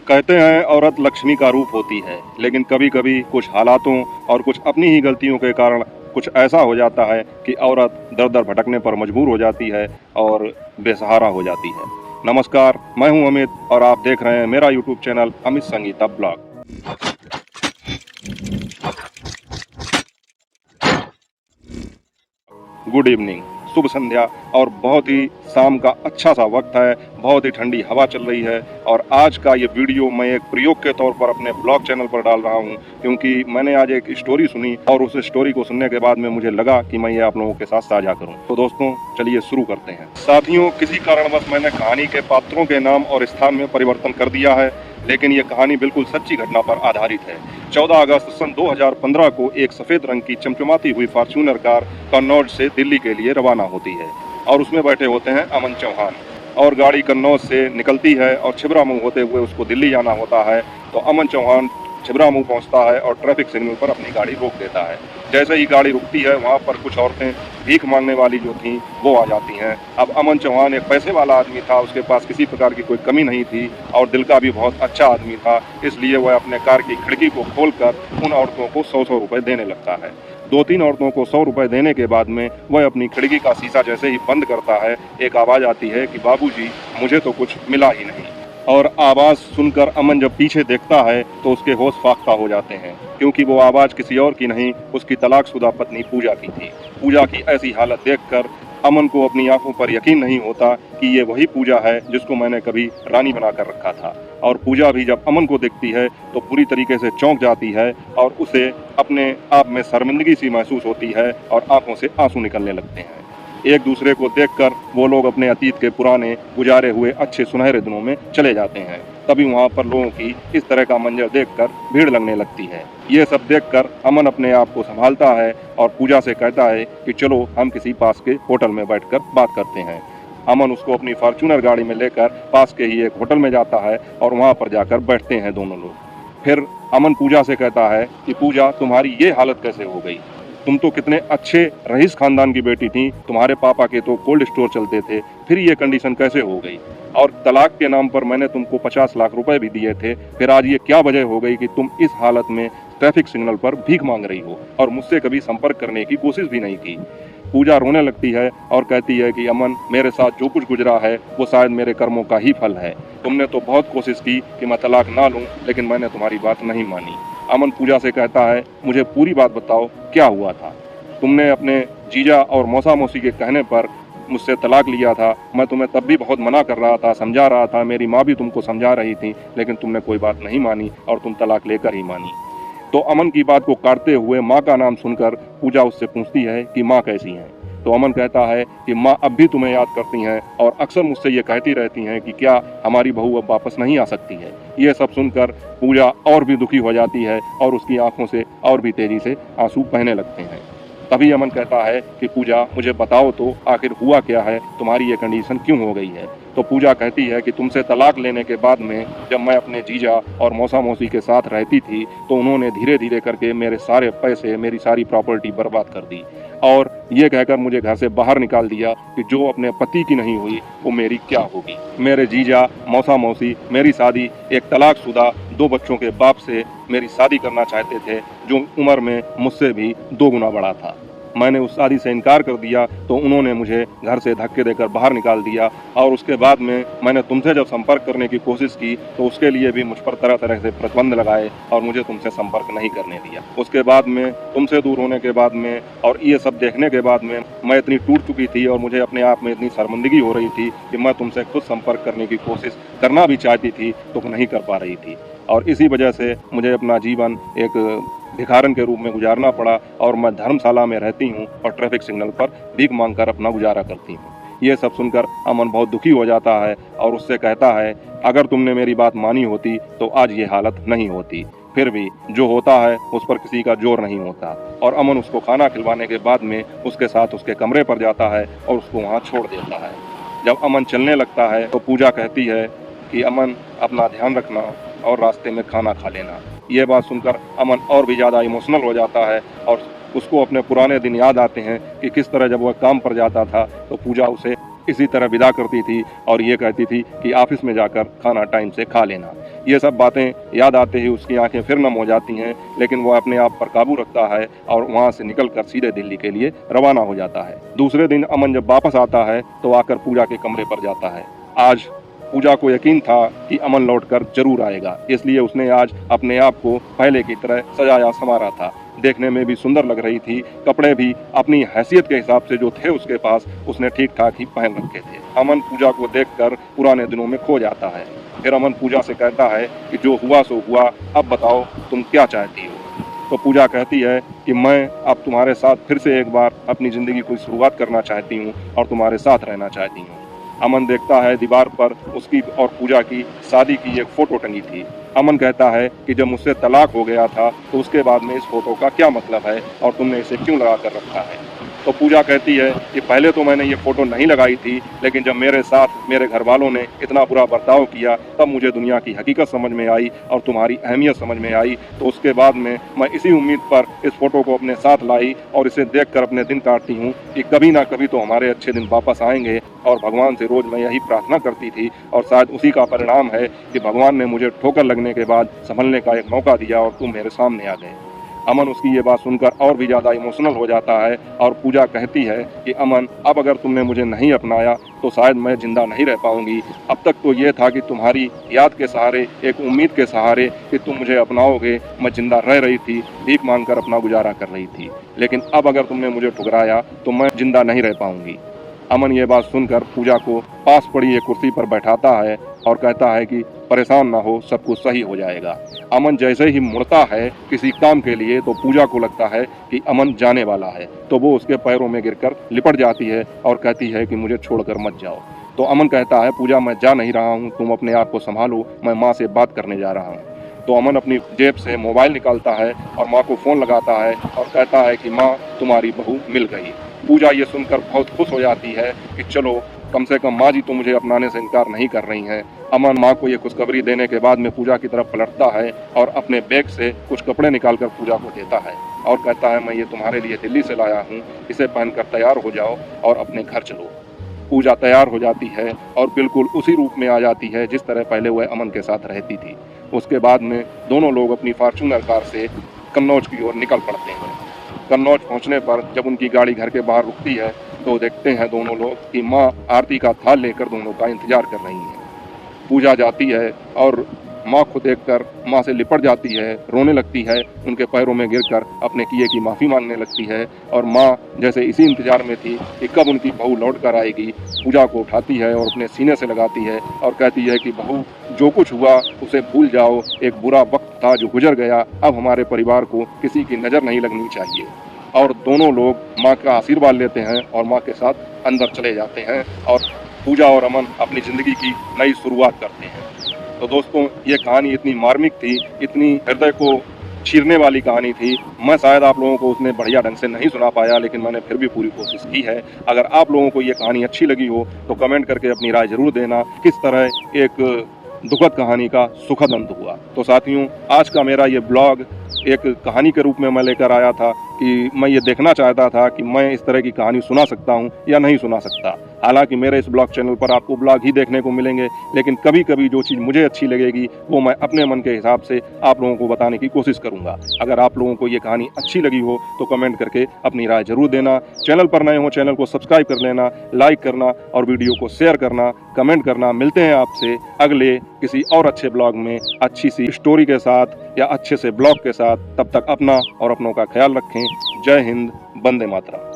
कहते हैं औरत लक्ष्मी का रूप होती है, लेकिन कभी कभी कुछ हालातों और कुछ अपनी ही गलतियों के कारण कुछ ऐसा हो जाता है कि औरत दर दर भटकने पर मजबूर हो जाती है और बेसहारा हो जाती है। नमस्कार, मैं हूं अमित और आप देख रहे हैं मेरा YouTube channel Amit Sangeeta blog. Good evening, शुभ संध्या। और बहुत ही शाम का अच्छा सा वक्त है, बहुत ही ठंडी हवा चल रही है। और आज का ये वीडियो मैं एक प्रयोग के तौर पर अपने ब्लॉग चैनल पर डाल रहा हूँ, क्योंकि मैंने आज एक स्टोरी सुनी और उस स्टोरी को सुनने के बाद में मुझे लगा कि मैं ये आप लोगों के साथ साझा करूँ। तो दोस्तों, चलिए शुरू करते हैं। साथियों, किसी कारणवश मैंने कहानी के पात्रों के नाम और स्थान में परिवर्तन कर दिया है, लेकिन ये कहानी बिल्कुल सच्ची घटना पर आधारित है। 14 अगस्त सन 2015 को एक सफेद रंग की चमचमाती हुई फॉर्च्यूनर कार कन्नौज से दिल्ली के लिए रवाना होती है और उसमें बैठे होते हैं अमन चौहान। और गाड़ी कन्नौज से निकलती है और छिबरा मुंह होते हुए उसको दिल्ली जाना होता है। तो अमन चौहान छिबरा मुंह पहुंचता है और ट्रैफिक सिग्नल पर अपनी गाड़ी रोक देता है। जैसे ही गाड़ी रुकती है, वहां पर कुछ औरतें भीख मांगने वाली जो थी वो आ जाती हैं। अब अमन चौहान एक पैसे वाला आदमी था, उसके पास किसी प्रकार की कोई कमी नहीं थी और दिल का भी बहुत अच्छा आदमी था, इसलिए वह अपने कार की खिड़की को खोलकर उन औरतों को 100-100 रुपए देने लगता है। 2-3 औरतों को 100 रुपए देने के बाद में वह अपनी खिड़की का शीशा जैसे ही बंद करता है, एक आवाज़ आती है कि बाबूजी, मुझे तो कुछ मिला ही नहीं। और आवाज़ सुनकर अमन जब पीछे देखता है तो उसके होश फाख्ता हो जाते हैं, क्योंकि वो आवाज़ किसी और की नहीं, उसकी तलाकशुदा पत्नी पूजा की थी। पूजा की ऐसी हालत देखकर अमन को अपनी आंखों पर यकीन नहीं होता कि ये वही पूजा है जिसको मैंने कभी रानी बनाकर रखा था। और पूजा भी जब अमन को देखती है तो पूरी तरीके से चौंक जाती है और उसे अपने आप में शर्मिंदगी सी महसूस होती है और आंखों से आंसू निकलने लगते हैं। एक दूसरे को देखकर वो लोग अपने अतीत के पुराने गुजारे हुए अच्छे सुनहरे दिनों में चले जाते हैं। तभी वहाँ पर लोगों की इस तरह का मंजर देखकर भीड़ लगने लगती है। ये सब देखकर अमन अपने आप को संभालता है और पूजा से कहता है कि चलो हम किसी पास के होटल में बैठकर बात करते हैं। अमन उसको अपनी फॉर्च्यूनर गाड़ी में लेकर पास के ही एक होटल में जाता है और वहाँ पर जाकर बैठते हैं दोनों लोग। फिर अमन पूजा से कहता है कि पूजा, तुम्हारी ये हालत कैसे हो गई? तुम तो कितने अच्छे रईस खानदान की बेटी थी, तुम्हारे पापा के तो कोल्ड स्टोर चलते थे, फिर ये कंडीशन कैसे हो गई? और तलाक के नाम पर मैंने तुमको 50 लाख रुपए भी दिए थे, फिर आज ये क्या वजह हो गई कि तुम इस हालत में ट्रैफिक सिग्नल पर भीख मांग रही हो और मुझसे कभी संपर्क करने की कोशिश भी नहीं की? पूजा रोने लगती है और कहती है कि अमन, मेरे साथ जो कुछ गुजरा है वो शायद मेरे कर्मों का ही फल है। तुमने तो बहुत कोशिश की कि मैं तलाक ना लूं, लेकिन मैंने तुम्हारी बात नहीं मानी। अमन पूजा से कहता है, मुझे पूरी बात बताओ, क्या हुआ था? तुमने अपने जीजा और मौसा मौसी के कहने पर मुझसे तलाक लिया था। मैं तुम्हें तब भी बहुत मना कर रहा था, समझा रहा था, मेरी माँ भी तुमको समझा रही थी, लेकिन तुमने कोई बात नहीं मानी और तुम तलाक लेकर ही मानी। तो अमन की बात को काटते हुए माँ का नाम सुनकर पूजा उससे पूछती है कि माँ कैसी हैं? तो अमन कहता है कि माँ अब भी तुम्हें याद करती हैं और अक्सर मुझसे ये कहती रहती हैं कि क्या हमारी बहू अब वापस नहीं आ सकती है। ये सब सुनकर पूजा और भी दुखी हो जाती है और उसकी आंखों से और भी तेजी से आंसू बहने लगते हैं। तभी अमन कहता है कि पूजा, मुझे बताओ तो आखिर हुआ क्या है, तुम्हारी ये कंडीशन क्यों हो गई है? तो पूजा कहती है कि तुमसे तलाक लेने के बाद में जब मैं अपने जीजा और मौसा मौसी के साथ रहती थी तो उन्होंने धीरे धीरे करके मेरे सारे पैसे, मेरी सारी प्रॉपर्टी बर्बाद कर दी और ये कहकर मुझे घर से बाहर निकाल दिया कि जो अपने पति की नहीं हुई वो मेरी क्या होगी। मेरे जीजा, मौसा मौसी मेरी शादी एक तलाकशुदा 2 बच्चों के बाप से मेरी शादी करना चाहते थे, जो उम्र में मुझसे भी 2 गुना बड़ा था। मैंने उस शादी से इनकार कर दिया तो उन्होंने मुझे घर से धक्के देकर बाहर निकाल दिया और उसके बाद में मैंने तुमसे जब संपर्क करने की कोशिश की तो उसके लिए भी मुझ पर तरह तरह से प्रतिबंध लगाए और मुझे तुमसे संपर्क नहीं करने दिया। उसके बाद में तुमसे दूर होने के बाद में और ये सब देखने के बाद में मैं इतनी टूट चुकी थी और मुझे अपने आप में इतनी शर्मिंदगी हो रही थी कि मैं तुमसे खुद संपर्क करने की कोशिश करना भी चाहती थी तो नहीं कर पा रही थी। और इसी वजह से मुझे अपना जीवन एक भिखारन के रूप में गुजारना पड़ा और मैं धर्मशाला में रहती हूँ और ट्रैफिक सिग्नल पर भीख मांगकर अपना गुजारा करती हूँ। ये सब सुनकर अमन बहुत दुखी हो जाता है और उससे कहता है, अगर तुमने मेरी बात मानी होती तो आज ये हालत नहीं होती। फिर भी जो होता है उस पर किसी का जोर नहीं होता। और अमन उसको खाना खिलवाने के बाद में उसके साथ उसके कमरे पर जाता है और उसको वहाँ छोड़ देता है। जब अमन चलने लगता है तो पूजा कहती है कि अमन, अपना ध्यान रखना और रास्ते में खाना खा लेना। ये बात सुनकर अमन और भी ज़्यादा इमोशनल हो जाता है और उसको अपने पुराने दिन याद आते हैं कि किस तरह जब वह काम पर जाता था तो पूजा उसे इसी तरह विदा करती थी और ये कहती थी कि ऑफिस में जाकर खाना टाइम से खा लेना। ये सब बातें याद आते ही उसकी आंखें फिर नम हो जाती हैं, लेकिन वो अपने आप पर काबू रखता है और वहाँ से निकलकर सीधे दिल्ली के लिए रवाना हो जाता है। दूसरे दिन अमन जब वापस आता है तो आकर पूजा के कमरे पर जाता है। आज पूजा को यकीन था कि अमन लौटकर जरूर आएगा, इसलिए उसने आज अपने आप को पहले की तरह सजाया संवारा था। देखने में भी सुंदर लग रही थी, कपड़े भी अपनी हैसियत के हिसाब से जो थे उसके पास उसने ठीक ठाक ही पहन रखे थे। अमन पूजा को देखकर पुराने दिनों में खो जाता है। फिर अमन पूजा से कहता है कि जो हुआ सो हुआ, अब बताओ तुम क्या चाहती हो। तो पूजा कहती है कि मैं अब तुम्हारे साथ फिर से एक बार अपनी ज़िंदगी की शुरुआत करना चाहती हूँ और तुम्हारे साथ रहना चाहती हूँ। अमन देखता है दीवार पर उसकी और पूजा की शादी की एक फ़ोटो टंगी थी। अमन कहता है कि जब मुझसे तलाक हो गया था तो उसके बाद में इस फ़ोटो का क्या मतलब है और तुमने इसे क्यों लगा कर रखा है। तो पूजा कहती है कि पहले तो मैंने ये फ़ोटो नहीं लगाई थी, लेकिन जब मेरे साथ मेरे घर वालों ने इतना बुरा बर्ताव किया तब मुझे दुनिया की हकीकत समझ में आई और तुम्हारी अहमियत समझ में आई। तो उसके बाद में मैं इसी उम्मीद पर इस फ़ोटो को अपने साथ लाई और इसे देखकर अपने दिन काटती हूँ कि कभी ना कभी तो हमारे अच्छे दिन वापस आएंगे। और भगवान से रोज़ मैं यही प्रार्थना करती थी और शायद उसी का परिणाम है कि भगवान ने मुझे ठोकर लगने के बाद संभलने का एक मौका दिया और तुम मेरे सामने आ गए। अमन उसकी ये बात सुनकर और भी ज़्यादा इमोशनल हो जाता है और पूजा कहती है कि अमन, अब अगर तुमने मुझे नहीं अपनाया तो शायद मैं ज़िंदा नहीं रह पाऊंगी। अब तक तो ये था कि तुम्हारी याद के सहारे, एक उम्मीद के सहारे कि तुम मुझे अपनाओगे, मैं ज़िंदा रह रही थी, भीख मांगकर अपना गुजारा कर रही थी। लेकिन अब अगर तुमने मुझे ठुकराया तो मैं ज़िंदा नहीं रह पाऊंगी। अमन ये बात सुनकर पूजा को पास पड़ी एक कुर्सी पर बैठाता है और कहता है कि परेशान ना हो, सब कुछ सही हो जाएगा। अमन जैसे ही मुड़ता है किसी काम के लिए तो पूजा को लगता है कि अमन जाने वाला है, तो वो उसके पैरों में गिरकर लिपट जाती है और कहती है कि मुझे छोड़कर मत जाओ। तो अमन कहता है, पूजा मैं जा नहीं रहा हूँ, तुम अपने आप को संभालो, मैं माँ से बात करने जा रहा हूँ। तो अमन अपनी जेब से मोबाइल निकालता है और माँ को फ़ोन लगाता है और कहता है कि माँ, तुम्हारी बहू मिल गई। पूजा ये सुनकर बहुत खुश हो जाती है कि चलो, कम से कम माँ जी तो मुझे अपनाने से इनकार नहीं कर रही हैं। अमन माँ को ये खुशखबरी देने के बाद में पूजा की तरफ पलटता है और अपने बैग से कुछ कपड़े निकालकर पूजा को देता है और कहता है, मैं ये तुम्हारे लिए दिल्ली से लाया हूँ, इसे पहनकर तैयार हो जाओ और अपने घर चलो। पूजा तैयार हो जाती है और बिल्कुल उसी रूप में आ जाती है जिस तरह पहले वह अमन के साथ रहती थी। उसके बाद में दोनों लोग अपनी फॉर्च्यूनर कार से कन्नौज की ओर निकल पड़ते हैं। कन्नौज पहुंचने पर जब उनकी गाड़ी घर के बाहर रुकती है तो देखते हैं दोनों लोग कि माँ आरती का थाल लेकर दोनों का इंतजार कर रही हैं। पूजा जाती है और माँ को देखकर माँ से लिपट जाती है, रोने लगती है, उनके पैरों में गिरकर अपने किए की माफ़ी मांगने लगती है और माँ जैसे इसी इंतजार में थी कि कब उनकी बहू लौट कर आएगी, पूजा को उठाती है और अपने सीने से लगाती है और कहती है कि बहू, जो कुछ हुआ उसे भूल जाओ, एक बुरा वक्त था जो गुजर गया, अब हमारे परिवार को किसी की नज़र नहीं लगनी चाहिए। और दोनों लोग माँ का आशीर्वाद लेते हैं और माँ के साथ अंदर चले जाते हैं और पूजा और अमन अपनी ज़िंदगी की नई शुरुआत करते हैं। तो दोस्तों, ये कहानी इतनी मार्मिक थी, इतनी हृदय को चीरने वाली कहानी थी। मैं शायद आप लोगों को उसने बढ़िया ढंग से नहीं सुना पाया, लेकिन मैंने फिर भी पूरी कोशिश की है। अगर आप लोगों को ये कहानी अच्छी लगी हो तो कमेंट करके अपनी राय जरूर देना, किस तरह एक दुखद कहानी का सुखद अंत हुआ। तो साथियों, आज का मेरा ये ब्लॉग एक कहानी के रूप में मैं लेकर आया था कि मैं ये देखना चाहता था कि मैं इस तरह की कहानी सुना सकता हूँ या नहीं सुना सकता। हालांकि मेरे इस ब्लॉग चैनल पर आपको ब्लॉग ही देखने को मिलेंगे, लेकिन कभी कभी जो चीज़ मुझे अच्छी लगेगी वो मैं अपने मन के हिसाब से आप लोगों को बताने की कोशिश करूँगा। अगर आप लोगों को ये कहानी अच्छी लगी हो तो कमेंट करके अपनी राय जरूर देना। चैनल पर नए हो, चैनल को सब्सक्राइब कर लेना, लाइक करना और वीडियो को शेयर करना, कमेंट करना। मिलते हैं आपसे अगले किसी और अच्छे ब्लॉग में, अच्छी सी स्टोरी के साथ या अच्छे से ब्लॉग के साथ। तब तक अपना और अपनों का ख्याल रखें। जय हिंद, वंदे मातरम।